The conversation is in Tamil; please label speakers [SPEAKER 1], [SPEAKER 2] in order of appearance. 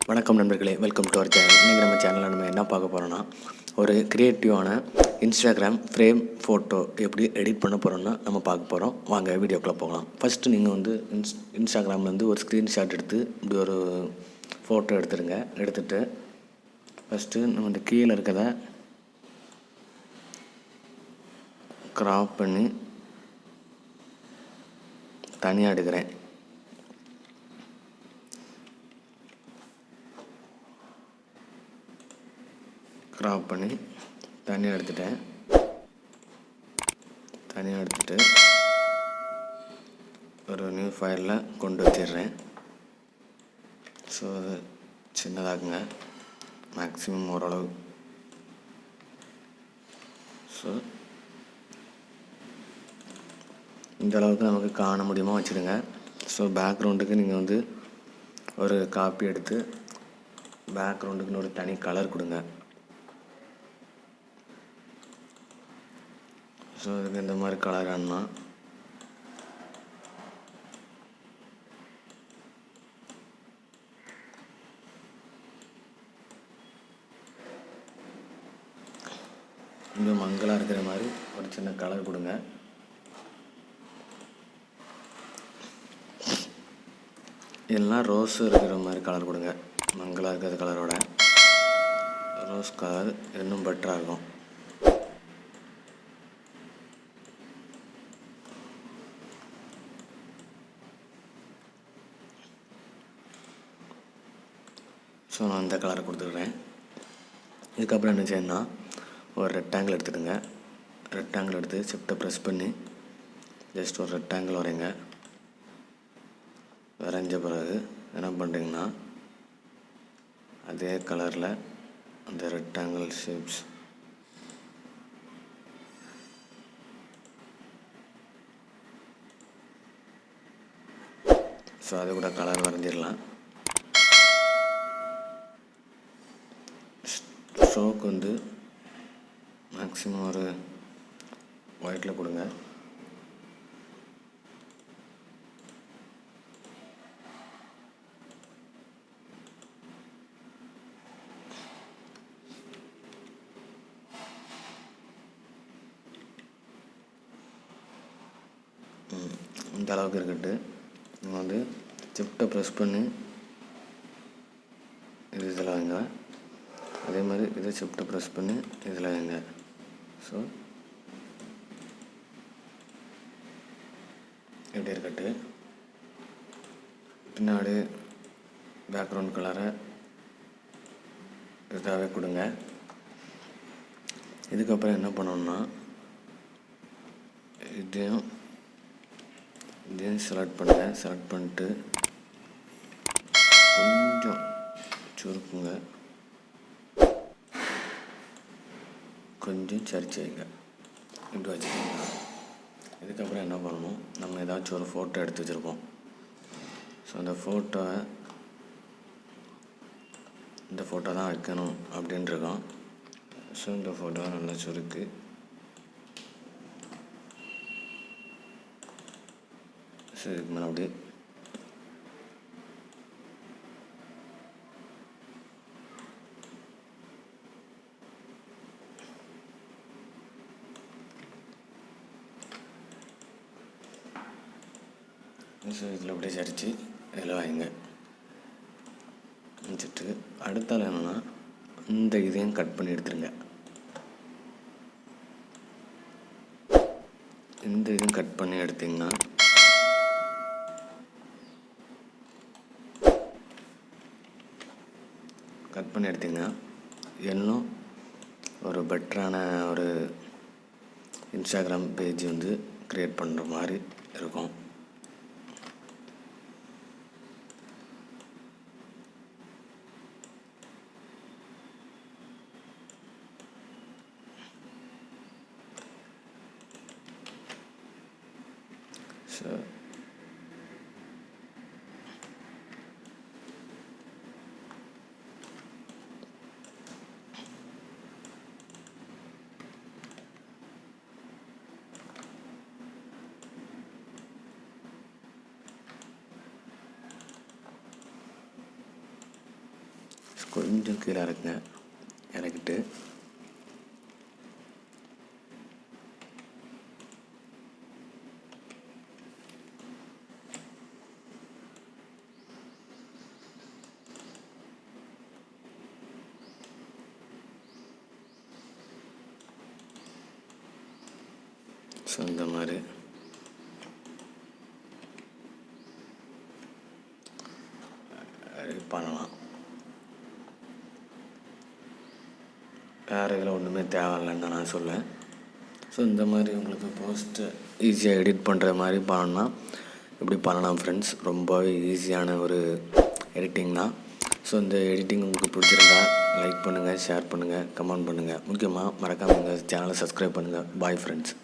[SPEAKER 1] வணக்கம் நண்பர்களே, வெல்கம் டு அவர் சேனல். இன்றைக்கி நம்ம சேனலில் நம்ம என்ன பார்க்க போகிறோன்னா, ஒரு க்ரியேட்டிவான இன்ஸ்டாகிராம் ஃப்ரேம் ஃபோட்டோ எப்படி எடிட் பண்ண போகிறோன்னா நம்ம பார்க்க போகிறோம். வாங்க வீடியோக்குள்ளே போகலாம். ஃபஸ்ட்டு நீங்கள் வந்து இன்ஸ்டாகிராம்லேருந்து ஒரு ஸ்க்ரீன்ஷாட் எடுத்து இப்படி ஒரு ஃபோட்டோ எடுத்துடுங்க. எடுத்துகிட்டு ஃபஸ்ட்டு நம்ம இந்த கீழே இருக்கிறத க்ராப் பண்ணி தனியாக எடுக்கிறேன். க்ராப் பண்ணி தனியாக எடுத்துகிட்டு ஒரு நியூ ஃபைலில் கொண்டு வச்சிடுறேன். ஸோ அது சின்னதாகுங்க, மேக்ஸிமம் ஓரளவு. ஸோ இந்த அளவுக்கு நமக்கு காண முடியுமா வச்சுடுங்க. ஸோ பேக்ரவுண்டுக்கு நீங்கள் வந்து ஒரு காப்பி எடுத்து பேக்ரவுண்டுக்குன்னு ஒரு தனி கலர் கொடுங்க. ஸோ இதுக்கு இந்த மாதிரி கலர் ஆனா கொஞ்சம் மங்கலாக இருக்கிற மாதிரி ஒரு சின்ன கலர் கொடுங்க. எல்லாம் ரோஸ் இருக்கிற மாதிரி கலர் கொடுங்க. மங்கலாக இருக்கிற கலரோட ரோஸ் கலர் இன்னும் பெட்டராக இருக்கும். ஸோ நான் இந்த கலரை கொடுத்துக்கிறேன். இதுக்கப்புறம் என்ன செய்யணும்னா, ஒரு ரெக்டாங்கிள் எடுத்துடுங்க. ரெக்டாங்கிள் எடுத்து ஷிஃப்ட்டை ப்ரெஸ் பண்ணி ஜஸ்ட் ஒரு ரெக்டாங்கிள் வரைங்க. வரைஞ்ச பிறகு என்ன பண்ணுறீங்கன்னா, அதே கலரில் அந்த ரெக்டாங்கிள் ஷேப்ஸ் ஸோ அது கூட கலர் வரைஞ்சிடலாம். ஸ்ட்ரோக் வந்து மேக்ஸிமம் ஒரு ஒயிட்டில் கொடுங்க. இந்த அளவுக்கு இருக்கட்டு. நீங்கள் வந்து ஷிஃப்ட்டை ப்ரெஸ் பண்ணி இதில் வைங்க. அதே மாதிரி இதை ஷிஃப்ட்டை ப்ரெஸ் பண்ணி இதில் வைங்க. ஸோ இப்படி இருக்கட்டு. பின்னாடி பேக்ரவுண்ட் கலரை இதாகவே கொடுங்க. இதுக்கப்புறம் என்ன பண்ணணும்னா, இதையும் செலக்ட் பண்ணுங்கள். செலக்ட் பண்ணிட்டு கொஞ்சம் சுருக்குங்க, கொஞ்சம் சரிச்சு வைங்க. இப்படி வச்சுக்கோங்க. இதுக்கப்புறம் என்ன பண்ணணும், நம்ம ஏதாச்சும் ஒரு ஃபோட்டோ எடுத்து வச்சுருப்போம். ஸோ அந்த இந்த ஃபோட்டோ தான் வைக்கணும் அப்படின்ட்டுருக்கோம். ஸோ இந்த ஃபோட்டோவை நல்லா சுருக்கு ஸோ இதுக்கு மேலே அப்படியே ஸோ இதில் அப்படியே சரித்து இதில் வைங்க. வச்சுட்டு அடுத்தால என்னென்னா, இந்த இதையும் கட் பண்ணி எடுத்துருங்க. இந்த இதையும் கட் பண்ணி எடுத்திங்கன்னா இன்னும் ஒரு பெட்டரான ஒரு இன்ஸ்டாகிராம் பேஜ் வந்து க்ரியேட் பண்ணுற மாதிரி இருக்கும். ஸோ கொஞ்சம் கீழே இறக்குங்க. இறக்கிட்டு ஸோ இந்த மாதிரி பண்ணலாம். வேறு இதில் ஒன்றுமே தேவையில்லைன்னு நான் சொல்லுவேன். ஸோ இந்த மாதிரி உங்களுக்கு போஸ்ட்டு ஈஸியாக எடிட் பண்ணுற மாதிரி பண்ணணும்னா இப்படி பண்ணலாம் ஃப்ரெண்ட்ஸ். ரொம்பவே ஈஸியான ஒரு எடிட்டிங் தான். ஸோ இந்த எடிட்டிங் உங்களுக்கு பிடிச்சிருந்தா லைக் பண்ணுங்கள், ஷேர் பண்ணுங்கள், கமெண்ட் பண்ணுங்கள். முக்கியமாக மறக்காமல் எங்கள் சேனலை சப்ஸ்கிரைப் பண்ணுங்கள். Bye friends.